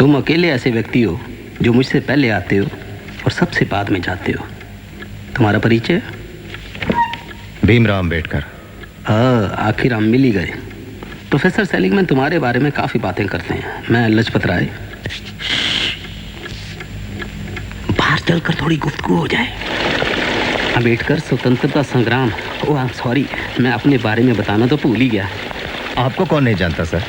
तुम अकेले ऐसे व्यक्ति हो जो मुझसे पहले आते हो और सबसे बाद में जाते हो। तुम्हारा परिचय? भीमराव अंबेडकर। आखिर हम मिल ही गए। प्रोफेसर सेलिगमैन तुम्हारे बारे में काफ़ी बातें करते हैं। मैं लजपत राय। बाहर चलकर थोड़ी गुफ्तगू हो जाए। अंबेडकर स्वतंत्रता संग्राम। ओह सॉरी, मैं अपने बारे में बताना तो भूल ही गया। आपको कौन नहीं जानता सर?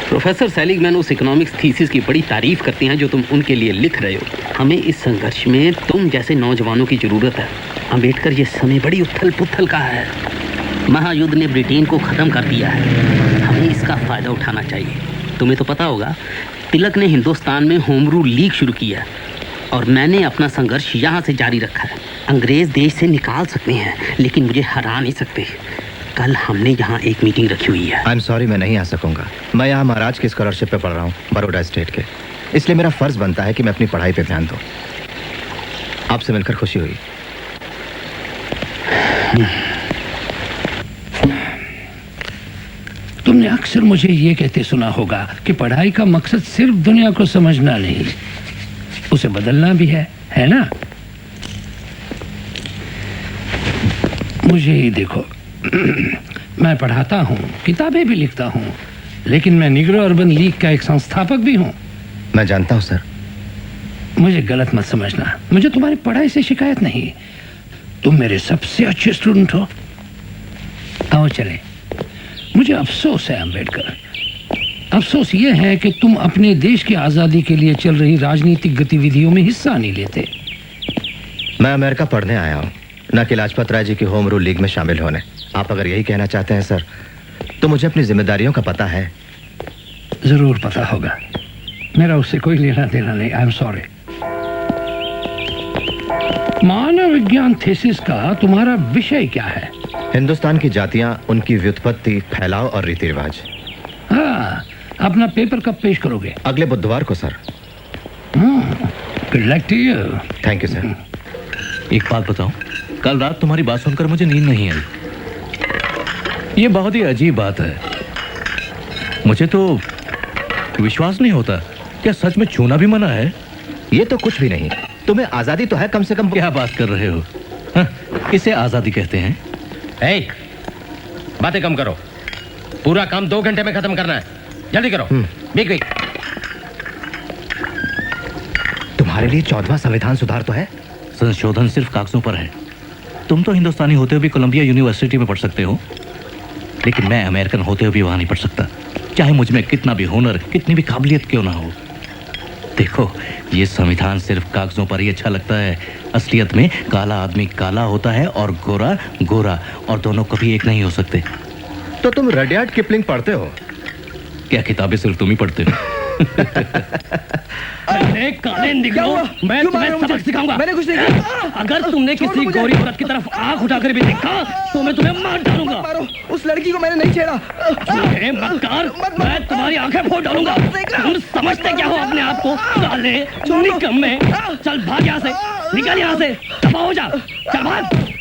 प्रोफेसर सेलिगमैन उस इकोनॉमिक्स थीसिस की बड़ी तारीफ करते हैं जो तुम उनके लिए लिख रहे हो। हमें इस संघर्ष में तुम जैसे नौजवानों की जरूरत है। अंबेडकर, ये समय बड़ी उथल पुथल का है। महायुद्ध ने ब्रिटेन को ख़त्म कर दिया है। हमें इसका फ़ायदा उठाना चाहिए। तुम्हें तो पता होगा, तिलक ने हिंदुस्तान में होम रूल लीग शुरू किया और मैंने अपना संघर्ष यहाँ से जारी रखा है। अंग्रेज़ देश से निकाल सकते हैं लेकिन मुझे हरा नहीं सकते। कल हमने यहाँ एक मीटिंग रखी हुई है। आई एम सॉरी, मैं नहीं आ सकूंगा। मैं यहाँ महाराज की स्कॉलरशिप पे पढ़ रहा हूँ, बड़ौदा स्टेट के। इसलिए मेरा फर्ज बनता है कि मैं अपनी पढ़ाई पे ध्यान दूँ। आपसे मिलकर खुशी हुई। तुमने अक्सर मुझे ये कहते सुना होगा कि पढ़ाई का मकसद सिर्फ दुनिया को समझना नहीं, उसे बदलना भी है ना? मुझे ही देखो, मैं पढ़ाता हूँ, किताबें भी लिखता हूँ, लेकिन मैं निग्रो अर्बन लीग का एक संस्थापक भी हूँ। मैं जानता हूँ सर। मुझे गलत मत समझना, मुझे तुम्हारी पढ़ाई से शिकायत नहीं। तुम मेरे सबसे अच्छे स्टूडेंट हो। आओ चले। मुझे अफसोस है अंबेडकर, अफसोस ये है कि तुम अपने देश की आज़ादी के लिए चल रही राजनीतिक गतिविधियों में हिस्सा नहीं लेते। मैं अमेरिका पढ़ने आया हूँ, न कि लाजपत राय जी की होम रूल लीग में शामिल होने। आप अगर यही कहना चाहते हैं सर, तो मुझे अपनी जिम्मेदारियों का पता है। जरूर पता होगा, मेरा उससे कोई लेना देना नहीं। I am sorry. मानव विज्ञान थीसिस का तुम्हारा विषय क्या है? हिंदुस्तान की जातियां, उनकी व्युत्पत्ति, फैलाव और रीति रिवाज। हाँ, अपना पेपर कब पेश करोगे? अगले बुधवार को sir. Good luck to you. Thank you sir. एक बात बताऊं, कल रात तुम्हारी बात सुनकर मुझे नींद नहीं आई। ये बहुत ही अजीब बात है। मुझे तो विश्वास नहीं होता। क्या सच में छूना भी मना है? ये तो कुछ भी नहीं। तुम्हें आजादी तो है कम से कम। क्या बात कर रहे हो? हाँ, इसे आजादी कहते हैं? बातें कम करो। पूरा काम 2 घंटे में खत्म करना है। जल्दी करो। बिग तुम्हारे लिए 14वां संविधान सुधार तो है। संशोधन सिर्फ कागजों पर है। तुम तो हिंदुस्तानी होते हुए भी कोलंबिया यूनिवर्सिटी में पढ़ सकते हो, लेकिन मैं अमेरिकन होते हुए भी वहां नहीं पढ़ सकता, चाहे मुझ में कितना भी हुनर, कितनी भी काबिलियत क्यों ना हो। देखो, ये संविधान सिर्फ कागजों पर ही अच्छा लगता है। असलियत में काला आदमी काला होता है और गोरा गोरा, और दोनों कभी एक नहीं हो सकते। तो तुम रडियार्ड किपलिंग पढ़ते हो? क्या किताबें सिर्फ तुम ही पढ़ते हो? अरे काले निगरो, मैं तुम्हें सबक सिखाऊंगा। मैंने कुछ नहीं किया। अगर तुमने किसी गोरी औरत की तरफ आंख उठाकर भी देखा तो मैं तुम्हें मार डालूंगा। मारो, उस लड़की को मैंने नहीं छेड़ा। मक्कार, मैं तुम्हारी आंखें फोड़ डालूंगा। तुम समझते क्या हो अपने आप को? काले निकम्मे, चल भाग यहाँ से, निकल यहाँ से, दफा हो जा, चल भाग।